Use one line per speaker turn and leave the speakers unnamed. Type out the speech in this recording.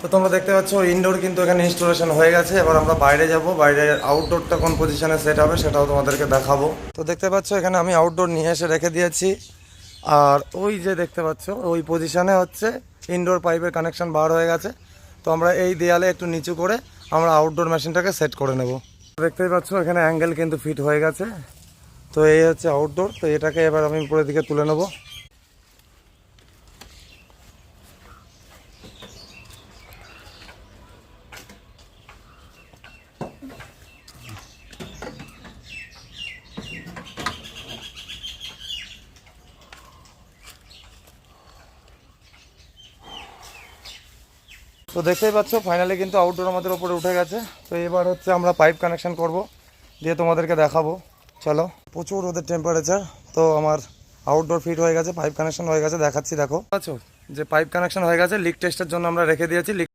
তো তোমরা দেখতে পাচ্ছ ইনডোর কিন্তু এখানে ইনস্টলেশন হয়ে গেছে। এবার আমরা বাইরে যাব, বাইরে আউটডোরটা কোন পজিশনে সেট হবে সেটাও তোমাদেরকে দেখাবো। তো দেখতে পাচ্ছ এখানে আমি আউটডোর নিয়ে এসে রেখে দিয়েছি। আর ওই যে দেখতে পাচ্ছ ওই পজিশনে হচ্ছে ইনডোর পাইপের কানেকশন বার হয়ে গেছে। তো আমরা এই দেয়ালে একটু নিচু করে আমরা আউটডোর মেশিনটাকে সেট করে নেব। দেখতেই পাচ্ছ এখানে অ্যাঙ্গেল কিন্তু ফিট হয়ে গেছে। তো এই হচ্ছে আউটডোর। তো এটাকে এবার আমি উপরের দিকে তুলে নেব। তো দেখতেই পাচ্ছ ফাইনালি কিন্তু আউটডোর আমাদের উপরে উঠে গেছে। তো এবার হচ্ছে আমরা পাইপ কানেকশন করব, দিয়ে তোমাদেরকে দেখাবো। চলো, প্রচুর ওদের টেম্পারেচার। তো আমার আউটডোর ফিট হয়ে গেছে, পাইপ কানেকশন হয়ে গেছে, দেখাচ্ছি। দেখো আচ্ছা, যে পাইপ কানেকশন হয়ে গেছে, লিক টেস্টের জন্য আমরা রেখে দিয়েছি।